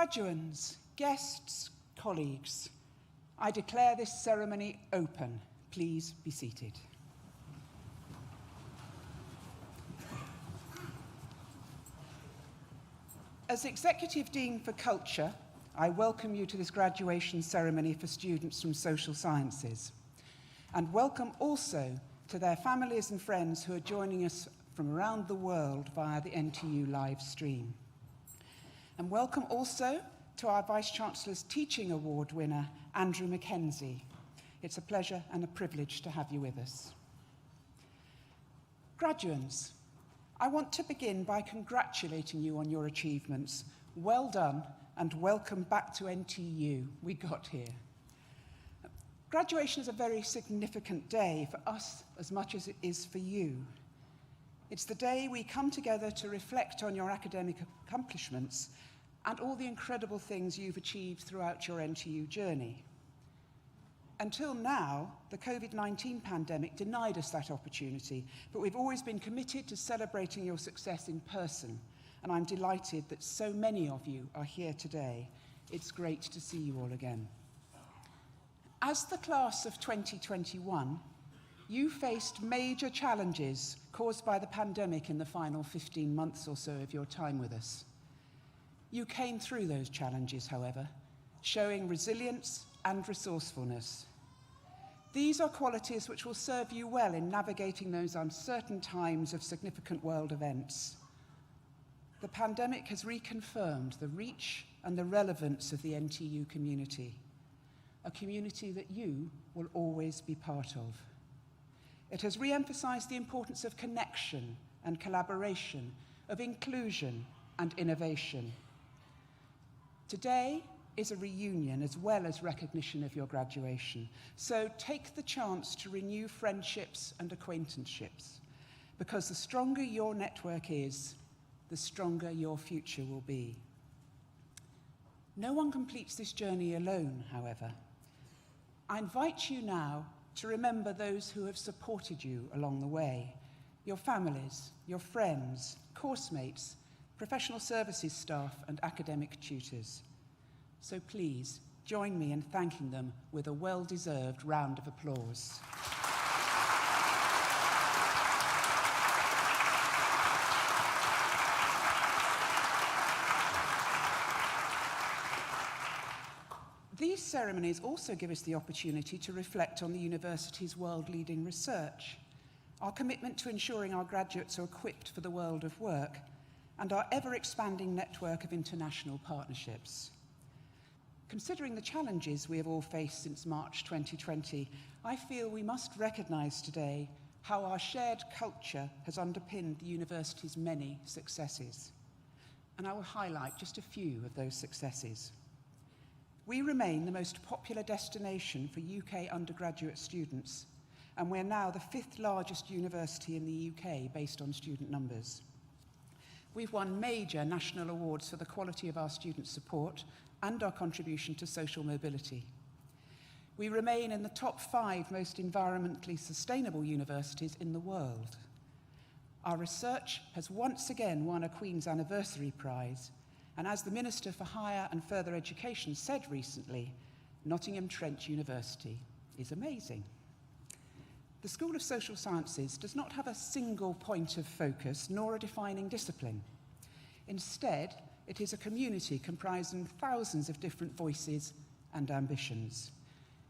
Graduands, guests, colleagues, I declare this ceremony open. Please be seated. As Executive Dean for Culture, I welcome you to this graduation ceremony for students from social sciences, and welcome also to their families and friends who are joining us from around the world via the NTU live stream. And welcome also to our Vice-Chancellor's Teaching Award winner, Andrew Mackenzie. It's a pleasure and a privilege to have you with us. Graduands, I want to begin by congratulating you on your achievements. Well done and welcome back to NTU. We got here. Graduation is a very significant day for us as much as it is for you. It's the day we come together to reflect on your academic accomplishments and all the incredible things you've achieved throughout your NTU journey. Until now, the COVID-19 pandemic denied us that opportunity, but we've always been committed to celebrating your success in person, and I'm delighted that so many of you are here today. It's great to see you all again. As the class of 2021, you faced major challenges caused by the pandemic in the final 15 months or so of your time with us. You came through those challenges, however, showing resilience and resourcefulness. These are qualities which will serve you well in navigating those uncertain times of significant world events. The pandemic has reconfirmed the reach and the relevance of the NTU community, a community that you will always be part of. It has re-emphasized the importance of connection and collaboration, of inclusion and innovation. Today is a reunion as well as recognition of your graduation. So take the chance to renew friendships and acquaintanceships, because the stronger your network is, the stronger your future will be. No one completes this journey alone, however. I invite you now to remember those who have supported you along the way, your families, your friends, course mates, professional services staff and academic tutors. So please join me in thanking them with a well-deserved round of applause. These ceremonies also give us the opportunity to reflect on the university's world-leading research, our commitment to ensuring our graduates are equipped for the world of work, and our ever-expanding network of international partnerships. Considering the challenges we have all faced since March 2020, I feel we must recognise today how our shared culture has underpinned the university's many successes. And I will highlight just a few of those successes. We remain the most popular destination for UK undergraduate students, and we're now the 5th largest university in the UK based on student numbers. We've won major national awards for the quality of our student support and our contribution to social mobility. We remain in the top 5 most environmentally sustainable universities in the world. Our research has once again won a Queen's Anniversary Prize, and as the Minister for Higher and Further Education said recently, Nottingham Trent University is amazing. The School of Social Sciences does not have a single point of focus nor a defining discipline. Instead, it is a community comprising thousands of different voices and ambitions.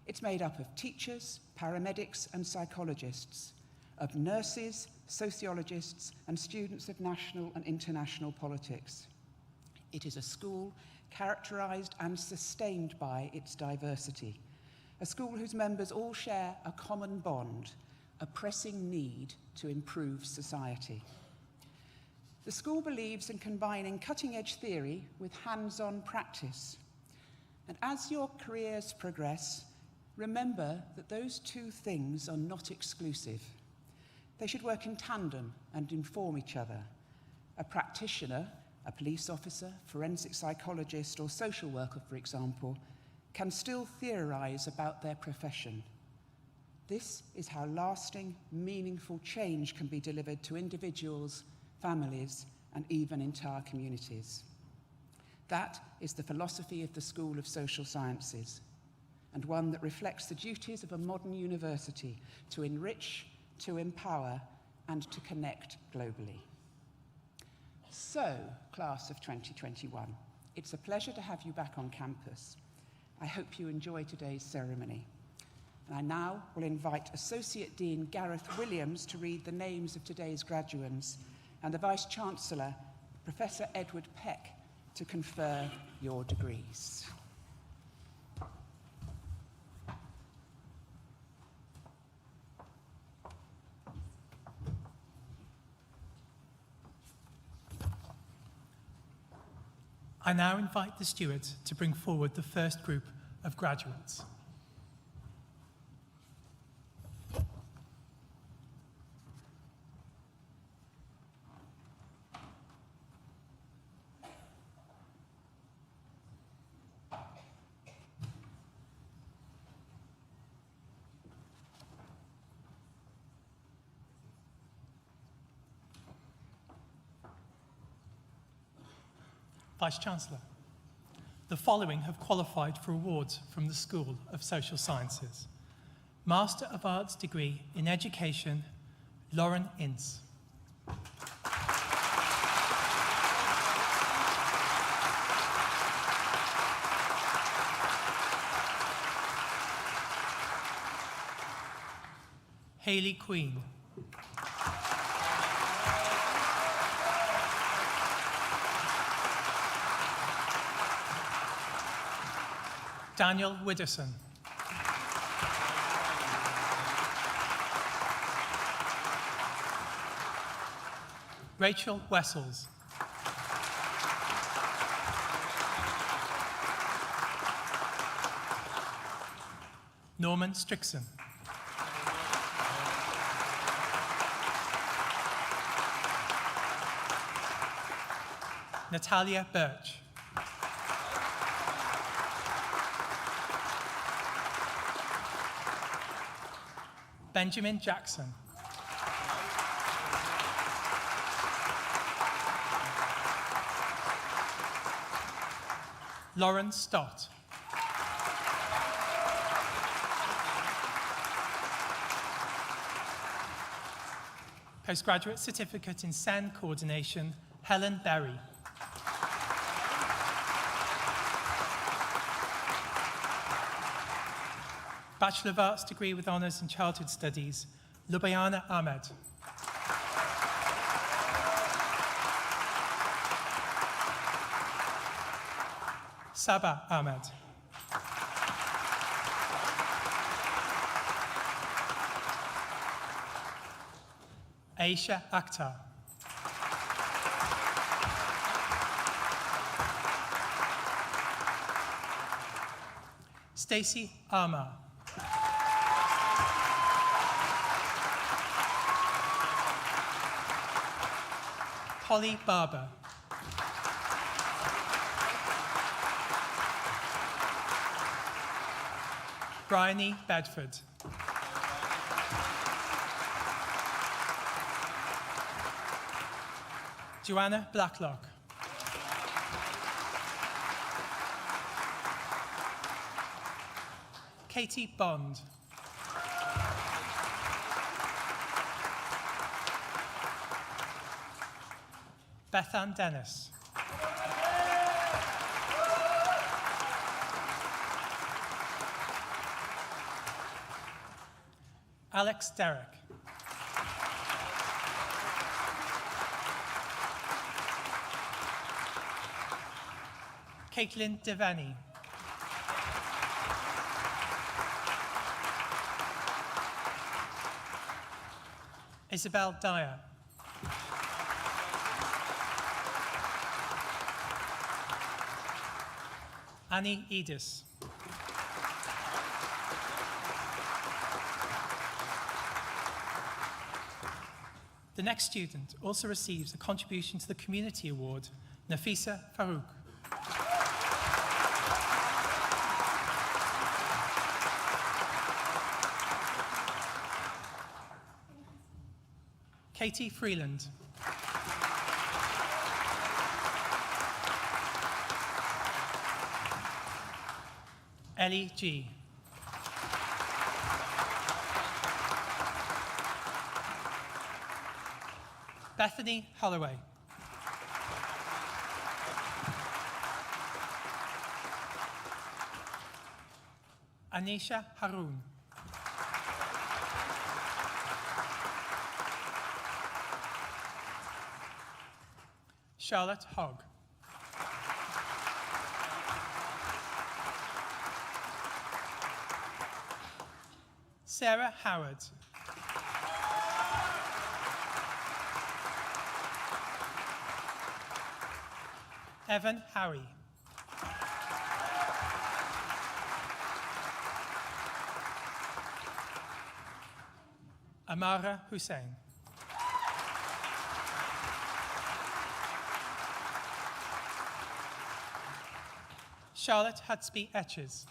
It's made up of teachers, paramedics and psychologists, of nurses, sociologists and students of national and international politics. It is a school characterised and sustained by its diversity, a school whose members all share a common bond, a pressing need to improve society. The school believes in combining cutting-edge theory with hands-on practice. And as your careers progress, remember that those two things are not exclusive. They should work in tandem and inform each other. A practitioner, a police officer, forensic psychologist, or social worker, for example, can still theorise about their profession. This is how lasting, meaningful change can be delivered to individuals, families, and even entire communities. That is the philosophy of the School of Social Sciences, and one that reflects the duties of a modern university to enrich, to empower, and to connect globally. So, class of 2021, it's a pleasure to have you back on campus. I hope you enjoy today's ceremony. And I now will invite Associate Dean Gareth Williams to read the names of today's graduands, and the Vice-Chancellor, Professor Edward Peck, to confer your degrees. I now invite the steward to bring forward the first group of graduates. Vice-Chancellor, the following have qualified for awards from the School of Social Sciences. Master of Arts degree in Education, Lauren Ince. Hayley Queen. Daniel Widdowson. Rachel Wessels. Norman Strickson. Natalia Birch. Benjamin Jackson. Lauren Stott. Postgraduate Certificate in SEN Coordination, Helen Berry. Bachelor of Arts degree with honours in Childhood Studies, Lubayana Ahmed. Sabah Ahmed. Aisha Akhtar. Stacey Armour. Holly Barber. Bryony Bedford. Joanna Blacklock. Katie Bond. Bethan Dennis. Alex Derrick. Caitlin Devaney. Isabel Dyer. Annie Edis. The next student also receives a contribution to the Community Award, Nafisa Farouk. Katie Freeland. Ellie G. Bethany Holloway. Anisha Haroon. Charlotte Hogg. Sarah Howard. Evan Howie. Amara Hussain. Charlotte Hatsby Etches.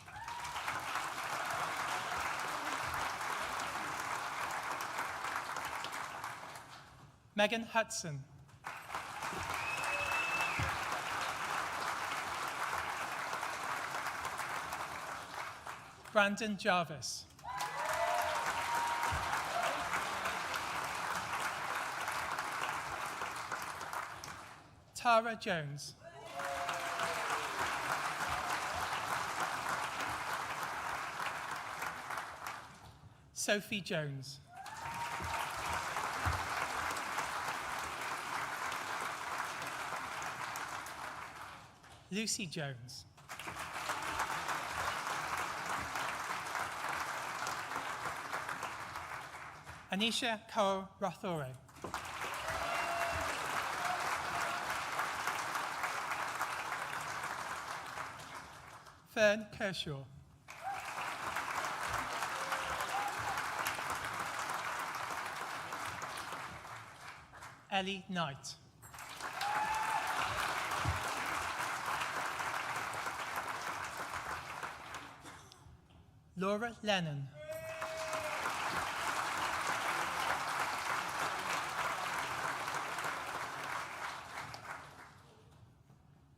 Megan Hudson. Brandon Jarvis. Tara Jones. Sophie Jones. Lucy Jones. Anisha Kaur Rathore. Fern Kershaw. Ellie Knight. Laura Lennon.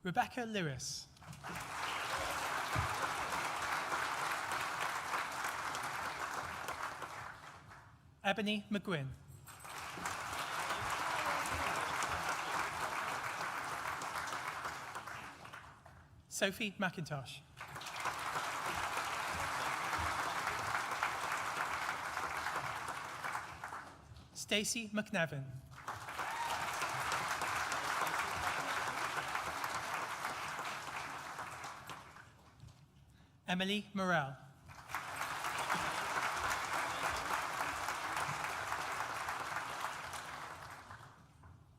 Rebecca Lewis. Ebony McGuinn. Sophie McIntosh. Stacey McNevin. Emily Morell.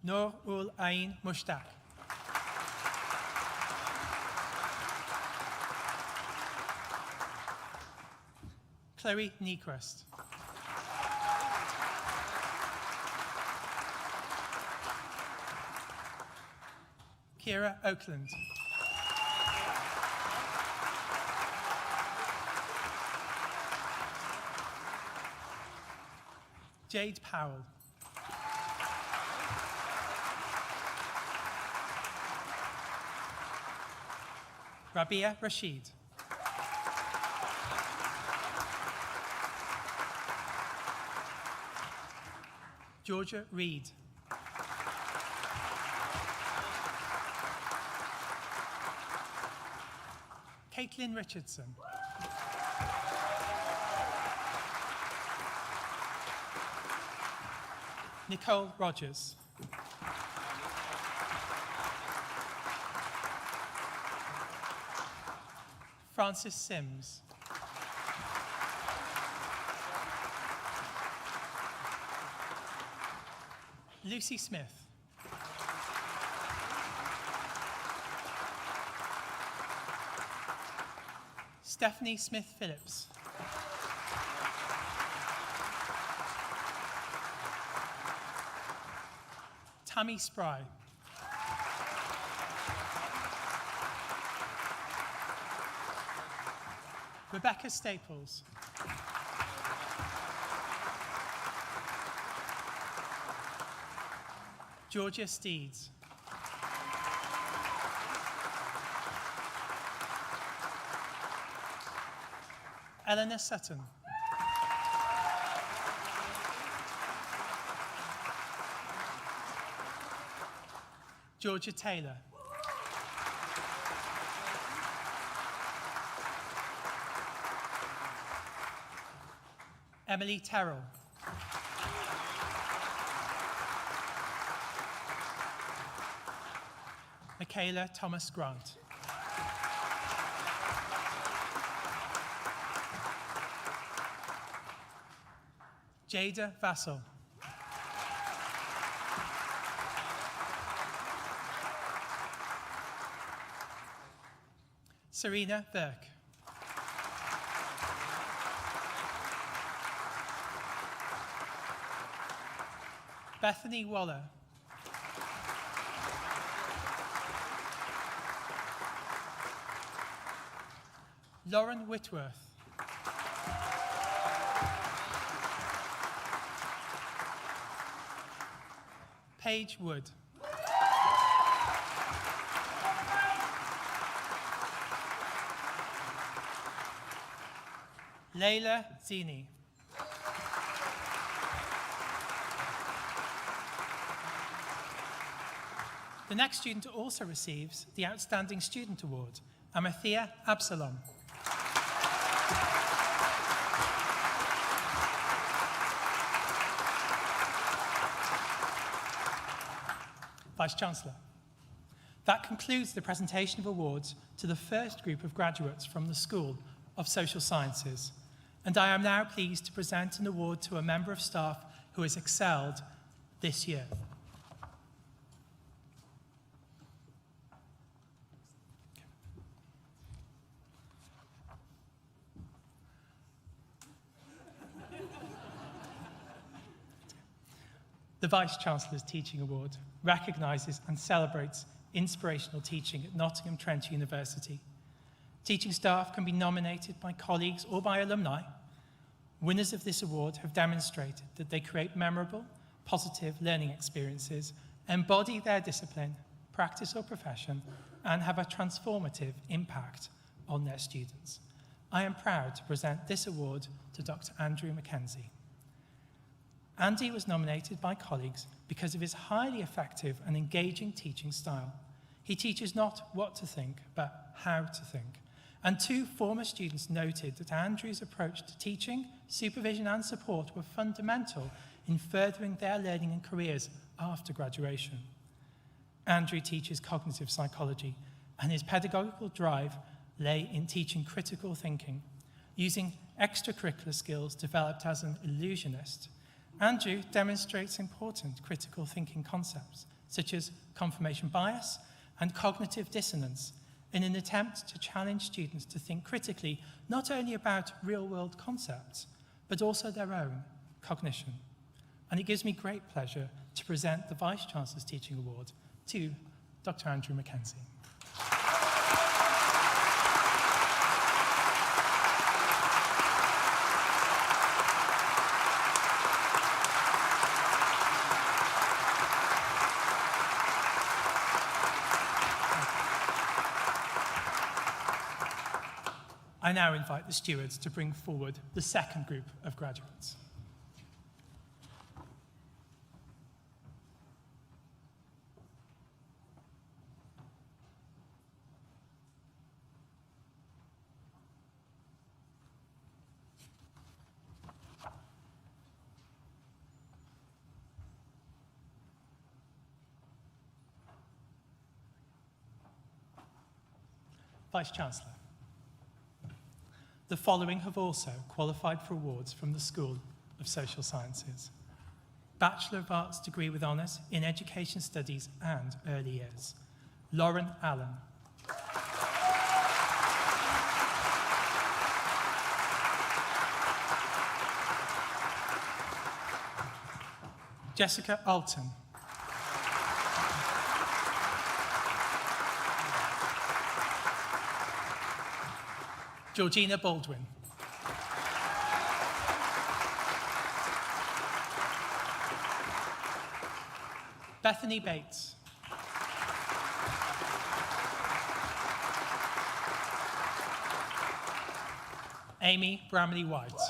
Noor ul Ain Mushtaq. Chloe Nyquist. Kira Oakland. Jade Powell. Rabia Rashid. Georgia Reed. Caitlin Richardson. Nicole Rogers. Francis Sims. Lucy Smith. Stephanie Smith-Phillips. Tammy Spry. Rebecca Staples. Georgia Steeds. Eleanor Sutton. Georgia Taylor. Emily Terrell. Michaela Thomas Grant. Jada Vassell. Serena Burke. Bethany Waller. Lauren Whitworth. Paige Wood. Layla Zini. The next student who also receives the Outstanding Student Award, Amathea Absalom. Vice-Chancellor. That concludes the presentation of awards to the first group of graduates from the School of Social Sciences, and I am now pleased to present an award to a member of staff who has excelled this year. The Vice-Chancellor's Teaching Award recognises and celebrates inspirational teaching at Nottingham Trent University. Teaching staff can be nominated by colleagues or by alumni. Winners of this award have demonstrated that they create memorable, positive learning experiences, embody their discipline, practice or profession, and have a transformative impact on their students. I am proud to present this award to Dr. Andrew Mackenzie. Andy was nominated by colleagues because of his highly effective and engaging teaching style. He teaches not what to think, but how to think. And two former students noted that Andrew's approach to teaching, supervision and support were fundamental in furthering their learning and careers after graduation. Andrew teaches cognitive psychology, and his pedagogical drive lay in teaching critical thinking, using extracurricular skills developed as an illusionist. Andrew demonstrates important critical thinking concepts, such as confirmation bias and cognitive dissonance, in an attempt to challenge students to think critically not only about real-world concepts, but also their own cognition. And it gives me great pleasure to present the Vice-Chancellor's Teaching Award to Dr. Andrew Mackenzie. I now invite the stewards to bring forward the second group of graduates. Vice-Chancellor. The following have also qualified for awards from the School of Social Sciences. Bachelor of Arts degree with honours in Education Studies and Early Years, Lauren Allen. Jessica Alton. Georgina Baldwin. Bethany Bates. Amy Bramley-White.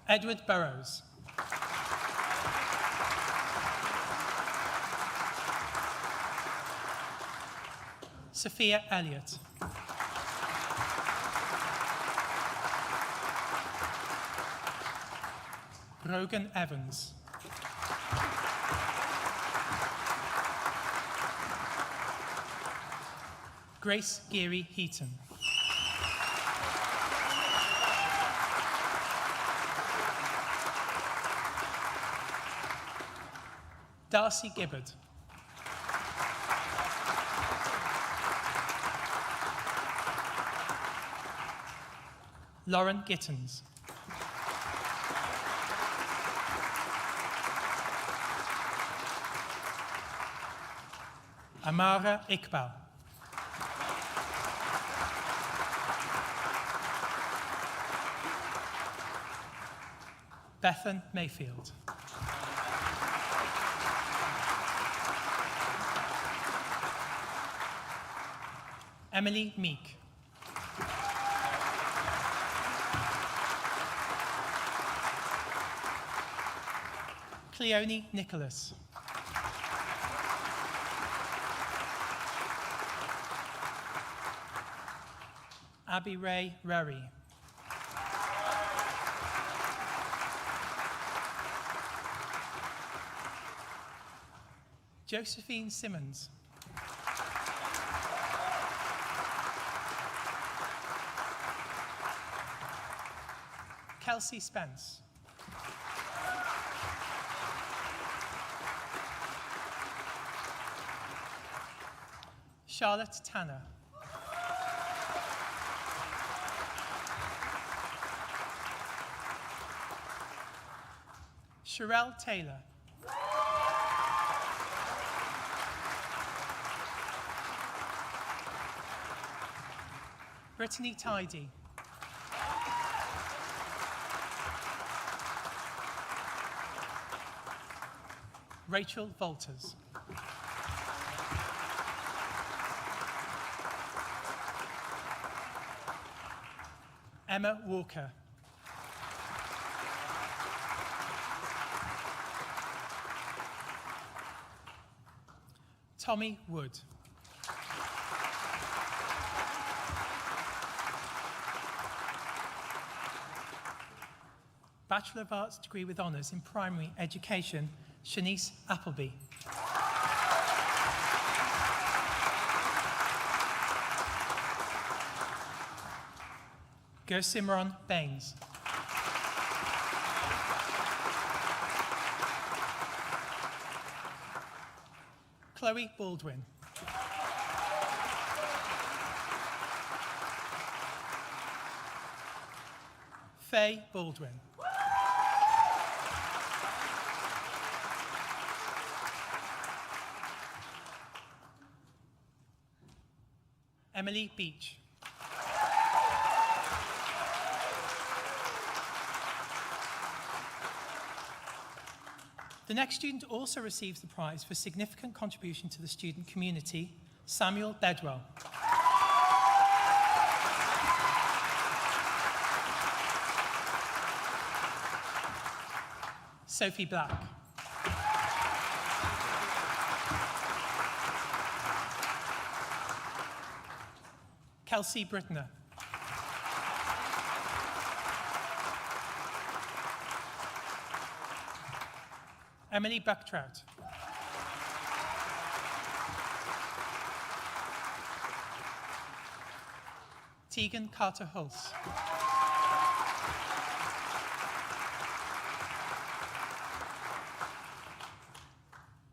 Edward Burrows. Sophia Elliott. Rogan Evans. Grace Geary Heaton. Darcy Gibbard. Lauren Gittins. Amara Iqbal. Bethan Mayfield. Emily Meek. Cleone Nicholas. Abby Ray Rary. Josephine Simmons. Kelsey Spence. Charlotte Tanner. Sherelle Taylor. Brittany Tidy. Rachel Volters. Emma Walker. Tommy Wood. Bachelor of Arts degree with honours in primary education, Shanice Appleby. Gersimron Baines. Chloe Baldwin. Faye Baldwin. Emily Beach. The next student also receives the prize for significant contribution to the student community, Samuel Bedwell. Sophie Black. Kelsey Brittner. Emily Bucktrout. Tegan Carter-Hulse.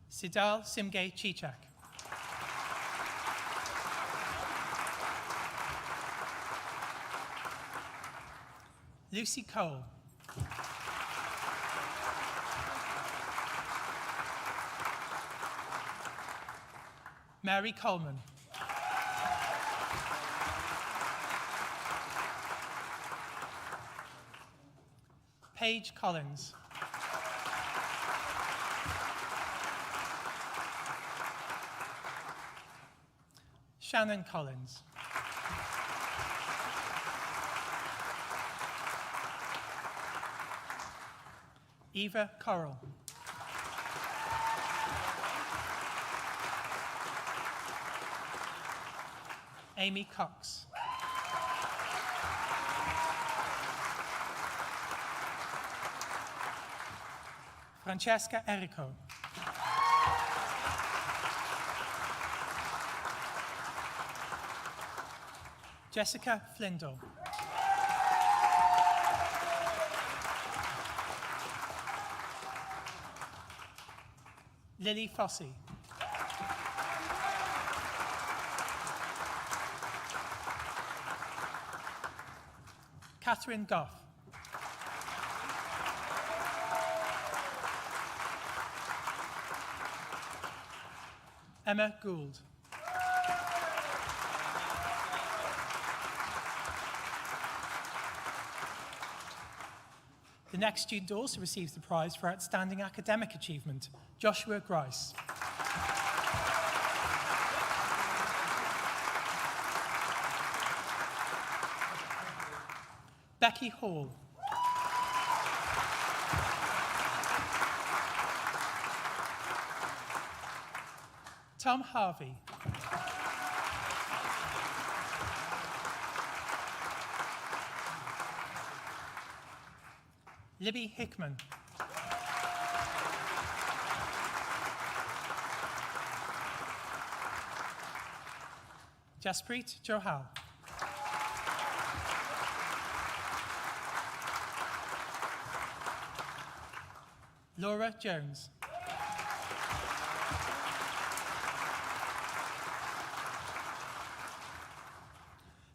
Sidal Simge Chichak. Lucy Cole. Mary Coleman. Paige Collins. Shannon Collins. Eva Corral. Amy Cox. Francesca Erico. Jessica Flindle. Lily Fossey. Catherine Goff. Emma Gould. The next student also receives the prize for outstanding academic achievement, Joshua Grice. Becky Hall. Tom Harvey. Libby Hickman. Jaspreet Johal. Laura Jones.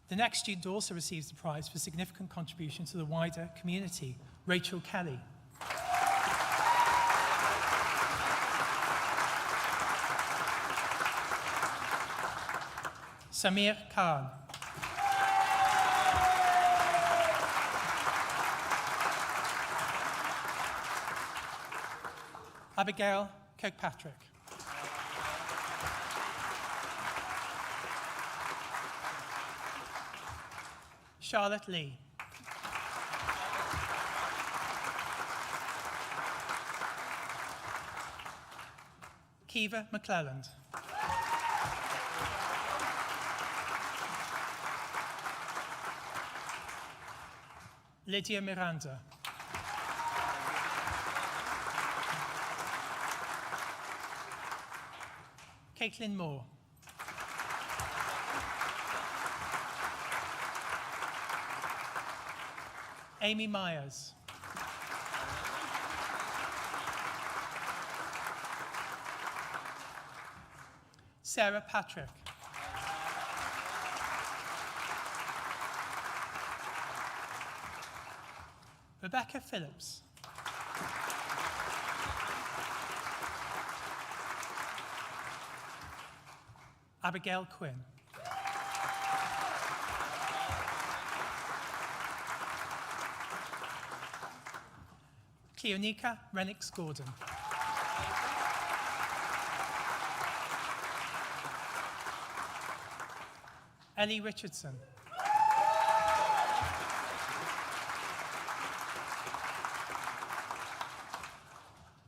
The next student also receives the prize for significant contribution to the wider community, Rachel Kelly. Samir Khan. Abigail Kirkpatrick. Charlotte Lee. Kiva McClelland. Lydia Miranda. Caitlin Moore. Amy Myers. Sarah Patrick. Rebecca Phillips. Abigail Quinn. Cleonica Renix Gordon. Ellie Richardson.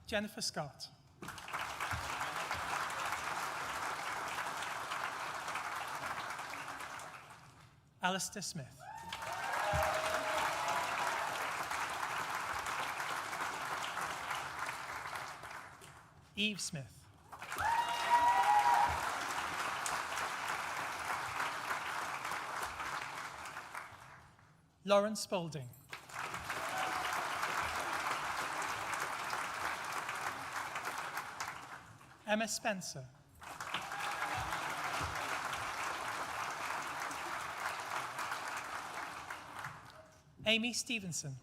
Jennifer Scott. Alistair Smith. Eve Smith. Lauren Spalding. Emma Spencer. Amy Stevenson.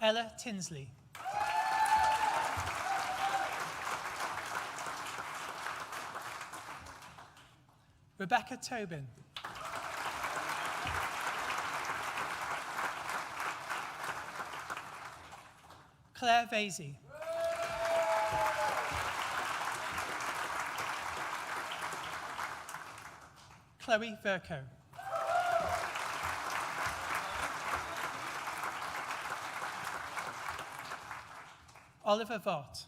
Ella Tinsley. Rebecca Tobin. Claire Vasey. Chloe Verco. Oliver Vaught.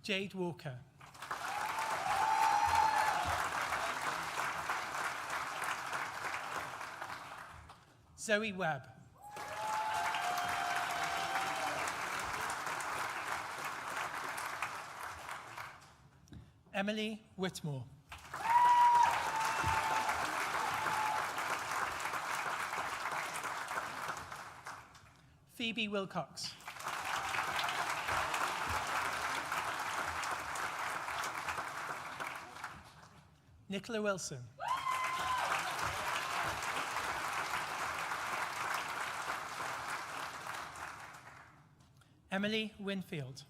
Jade Walker. Zoe Webb. Emily Whitmore. Phoebe Wilcox. Nicola Wilson. Emily Winfield.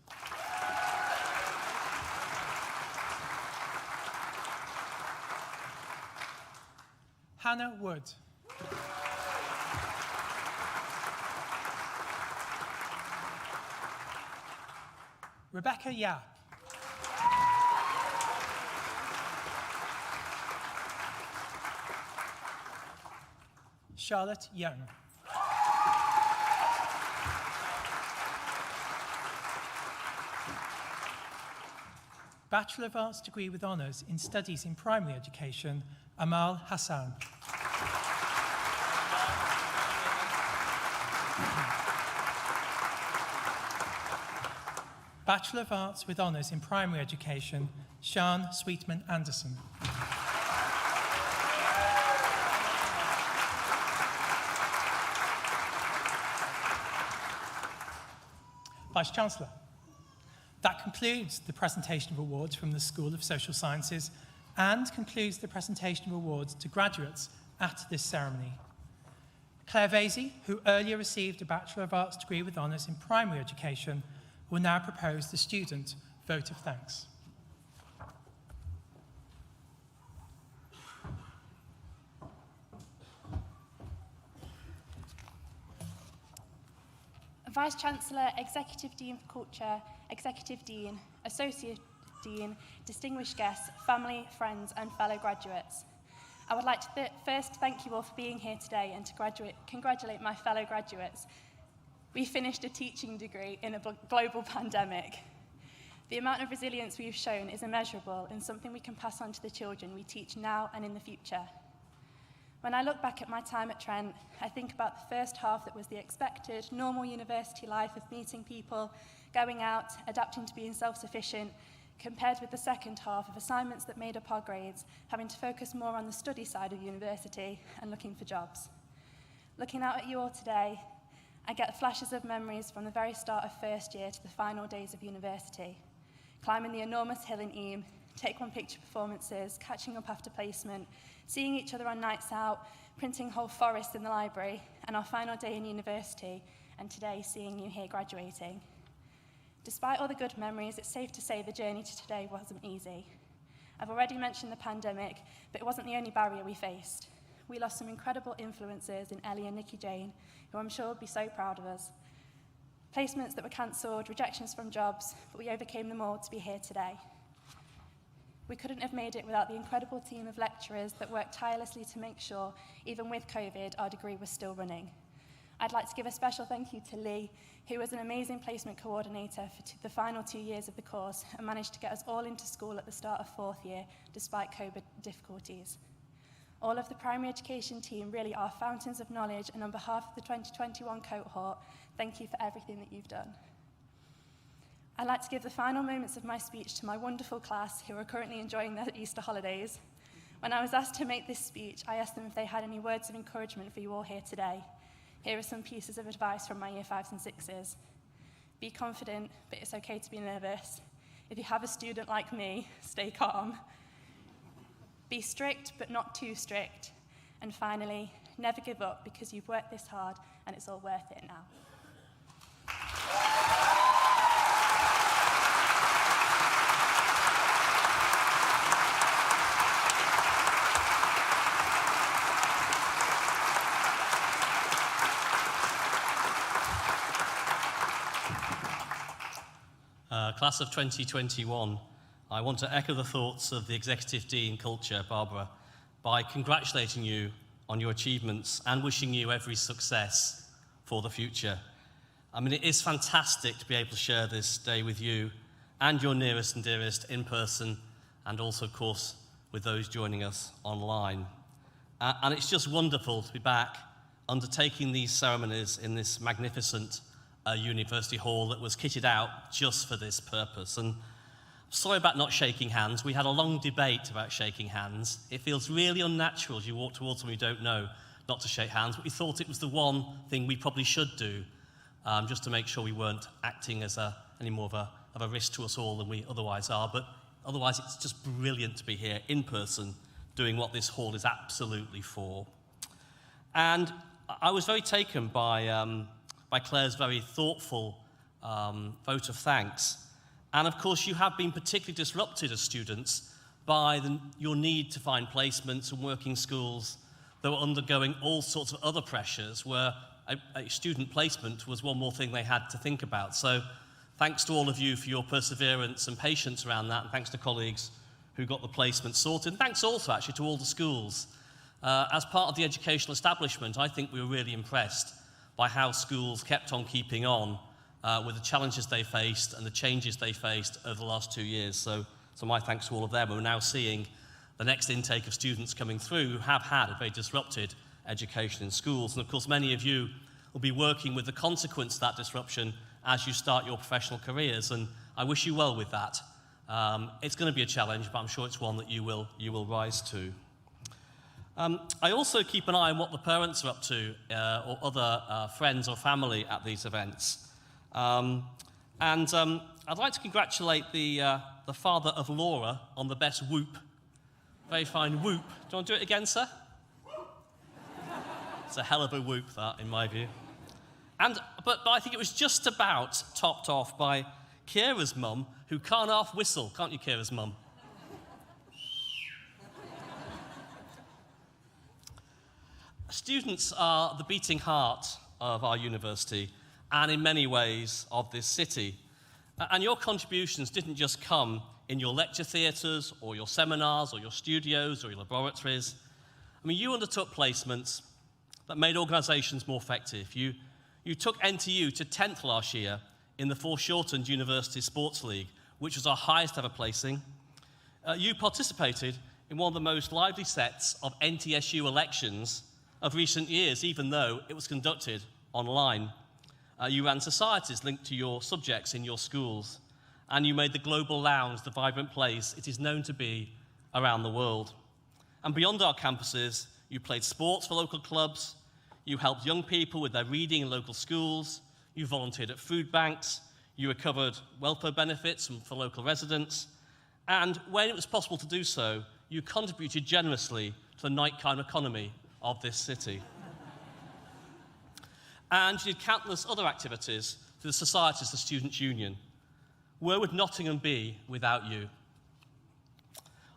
Hannah Wood. Rebecca Yap. Charlotte Young. Bachelor of Arts degree with honours in Studies in Primary Education, Amal Hassan. Bachelor of Arts with honours in Primary Education, Sian Sweetman Anderson. Vice-Chancellor. That concludes the presentation of awards from the School of Social Sciences and concludes the presentation of awards to graduates at this ceremony. Claire Vasey, who earlier received a Bachelor of Arts degree with honours in Primary Education, will now propose the student vote of thanks. Vice-Chancellor, Executive Dean for Culture, Executive Dean, Associate Dean, distinguished guests, family, friends and fellow graduates. I would like to first thank you all for being here today and to congratulate my fellow graduates. We finished a teaching degree in a global pandemic. The amount of resilience we've shown is immeasurable and something we can pass on to the children we teach now and in the future. When I look back at my time at Trent, I think about the first half that was the expected, normal university life of meeting people, going out, adapting to being self-sufficient, compared with the second half of assignments that made up our grades, having to focus more on the study side of university and looking for jobs. Looking out at you all today, I get flashes of memories from the very start of first year to the final days of university. Climbing the enormous hill in Eam, take one picture performances, catching up after placement, seeing each other on nights out, printing whole forests in the library, and our final day in university, and today seeing you here graduating. Despite all the good memories, it's safe to say the journey to today wasn't easy. I've already mentioned the pandemic, but it wasn't the only barrier we faced. We lost some incredible influences in Ellie and Nikki Jane, who I'm sure would be so proud of us. Placements that were cancelled, rejections from jobs, but we overcame them all to be here today. We couldn't have made it without the incredible team of lecturers that worked tirelessly to make sure, even with COVID, our degree was still running. I'd like to give a special thank you to Lee, who was an amazing placement coordinator for the final 2 years of the course and managed to get us all into school at the start of fourth year, despite COVID difficulties. All of the primary education team really are fountains of knowledge, and on behalf of the 2021 cohort, thank you for everything that you've done. I'd like to give the final moments of my speech to my wonderful class who are currently enjoying their Easter holidays. When I was asked to make this speech, I asked them if they had any words of encouragement for you all here today. Here are some pieces of advice from my Year 5s and 6s. Be confident, but it's okay to be nervous. If you have a student like me, stay calm. Be strict, but not too strict. And finally, never give up because you've worked this hard and it's all worth it now. Class of 2021, I want to echo the thoughts of the Executive Dean Culture, Barbara, by congratulating you on your achievements and wishing you every success for the future. I mean, it is fantastic to be able to share this day with you and your nearest and dearest in person, and also, of course, with those joining us online. And it's just wonderful to be back undertaking these ceremonies in this magnificent university hall that was kitted out just for this purpose. And sorry about not shaking hands. We had a long debate about shaking hands. It feels really unnatural as you walk towards someone you don't know not to shake hands, but we thought it was the one thing we probably should do, just to make sure we weren't acting as any more of a risk to us all than we otherwise are. But otherwise, it's just brilliant to be here in person doing what this hall is absolutely for. And I was very taken by Claire's very thoughtful vote of thanks. And of course, you have been particularly disrupted as students by your need to find placements and working schools that were undergoing all sorts of other pressures, where a student placement was one more thing they had to think about. So thanks to all of you for your perseverance and patience around that, and thanks to colleagues who got the placement sorted. And thanks also, actually, to all the schools. As part of the educational establishment, I think we were really impressed by how schools kept on keeping on with the challenges they faced and the changes they faced over the last 2 years. So my thanks to all of them. We're now seeing the next intake of students coming through who have had a very disrupted education in schools. And of course, many of you will be working with the consequence of that disruption as you start your professional careers, and I wish you well with that. It's going to be a challenge, but I'm sure it's one that you will rise to. I also keep an eye on what the parents are up to, or other friends or family at these events. I'd like to congratulate the father of Laura on the best whoop. Very fine whoop. Do you want to do it again, sir? It's a hell of a whoop, that, in my view. But I think it was just about topped off by Kira's mum, who can't half whistle. Can't you, Kira's mum? Students are the beating heart of our university, and in many ways of this city. And your contributions didn't just come in your lecture theatres, or your seminars, or your studios, or your laboratories. I mean, you undertook placements that made organisations more effective. You took NTU to 10th last year in the Foreshortened University Sports League, which was our highest ever placing. You participated in one of the most lively sets of NTSU elections of recent years, even though it was conducted online. You ran societies linked to your subjects in your schools, and you made the Global Lounge the vibrant place it is known to be around the world. And beyond our campuses, you played sports for local clubs, you helped young people with their reading in local schools, you volunteered at food banks, you recovered welfare benefits for local residents, and when it was possible to do so, you contributed generously to the nighttime economy of this city. And you did countless other activities through the societies, the Students' Union. Where would Nottingham be without you?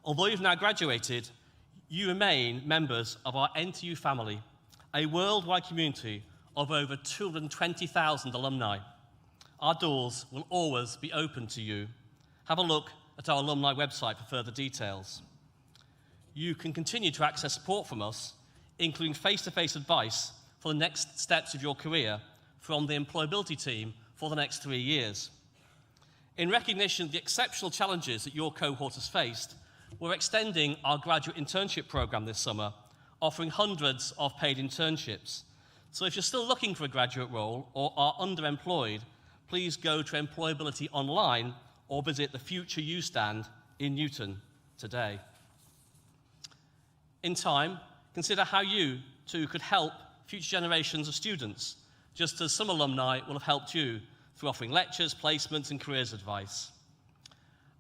Although you've now graduated, you remain members of our NTU family, a worldwide community of over 220,000 alumni. Our doors will always be open to you. Have a look at our alumni website for further details. You can continue to access support from us, including face-to-face advice for the next steps of your career from the employability team for the next 3 years. In recognition of the exceptional challenges that your cohort has faced, we're extending our graduate internship program this summer, offering hundreds of paid internships. So if you're still looking for a graduate role or are underemployed, please go to Employability Online or visit the Future You stand in Newton today. In time, consider how you, too, could help future generations of students, just as some alumni will have helped you through offering lectures, placements, and careers advice.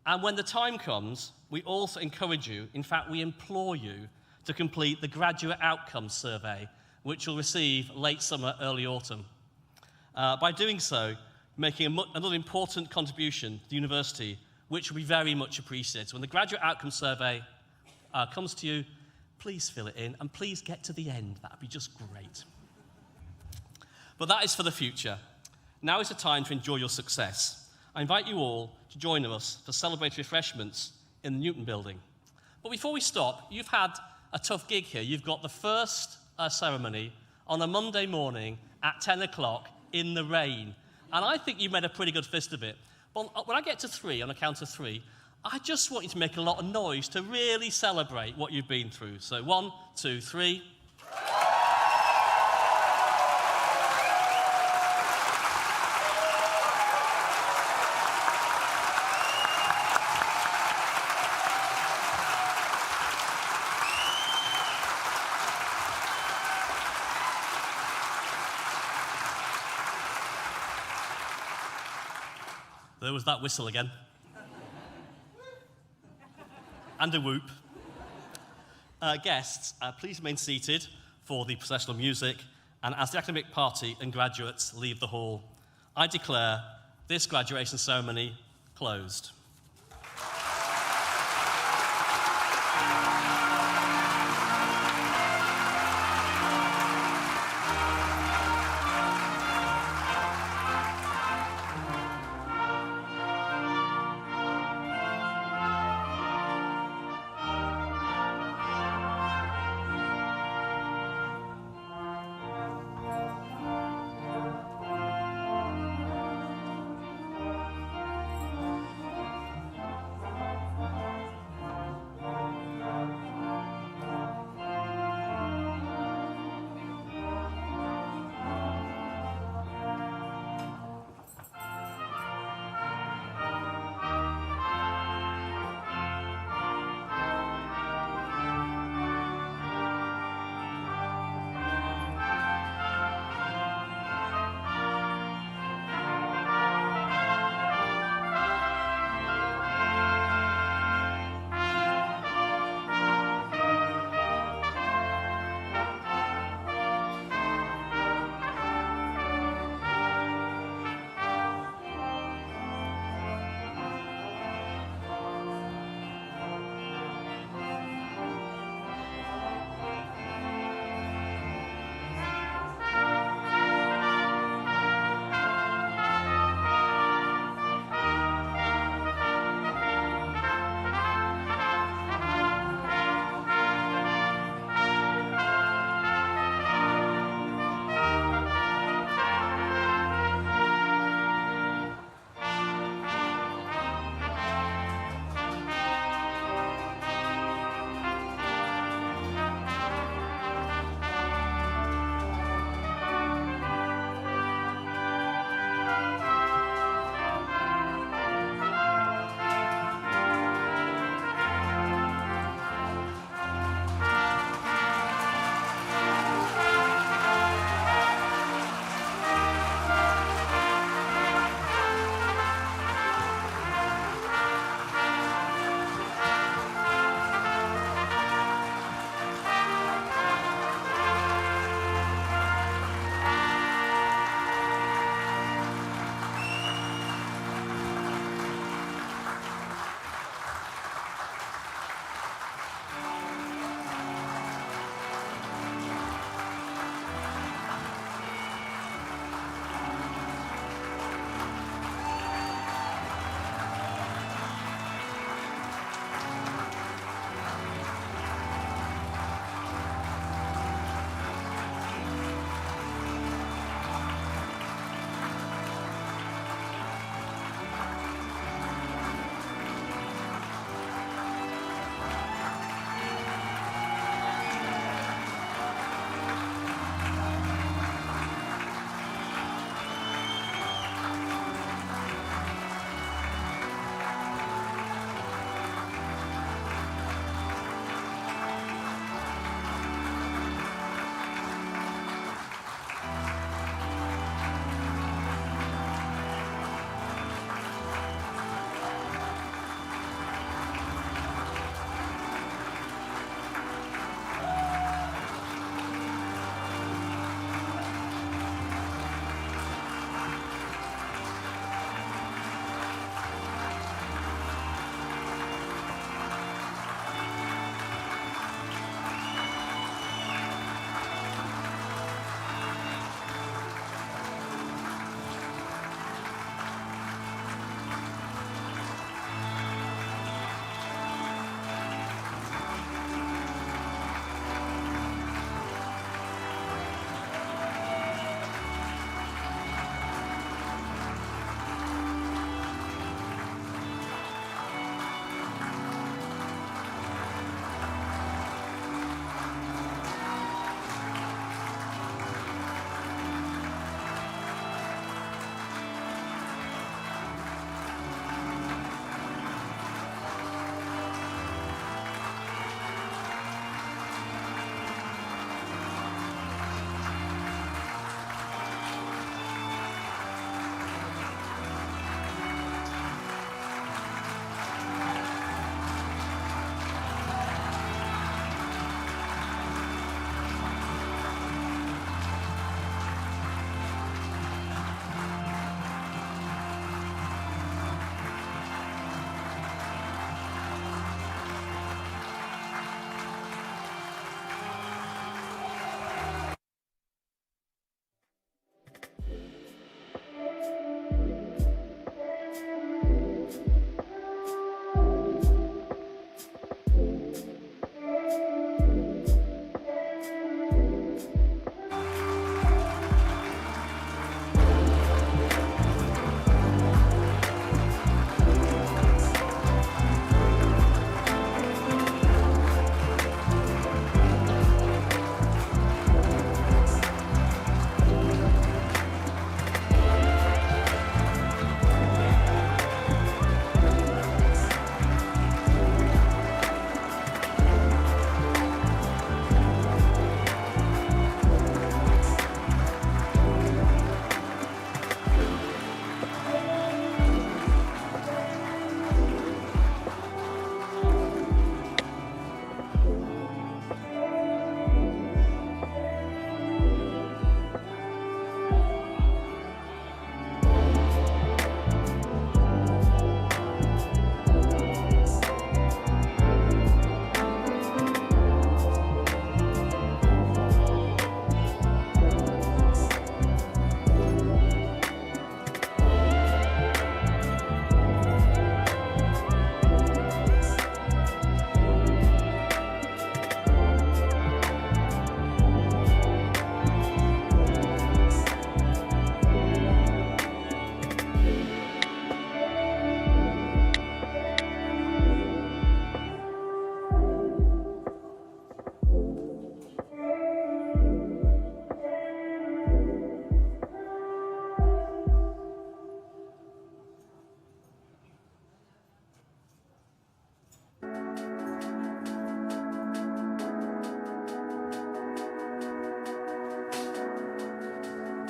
And when the time comes, we also encourage you, in fact, we implore you to complete the Graduate Outcomes Survey, which you'll receive late summer, early autumn. By doing so, making another important contribution to the university, which will be very much appreciated. So when the Graduate Outcomes Survey comes to you, please fill it in, and please get to the end. That would be just great. But that is for the future. Now is the time to enjoy your success. I invite you all to join us for celebratory refreshments in the Newton building. But before we stop, you've had a tough gig here. You've got the first ceremony on a Monday morning at 10 o'clock in the rain. And I think you made a pretty good fist of it. But when I get to 3, on a count of 3, I just want you to make a lot of noise to really celebrate what you've been through. So 1, 2, 3. There was that whistle again. And a whoop. Guests, please remain seated for the processional music, and as the academic party and graduates leave the hall, I declare this graduation ceremony closed.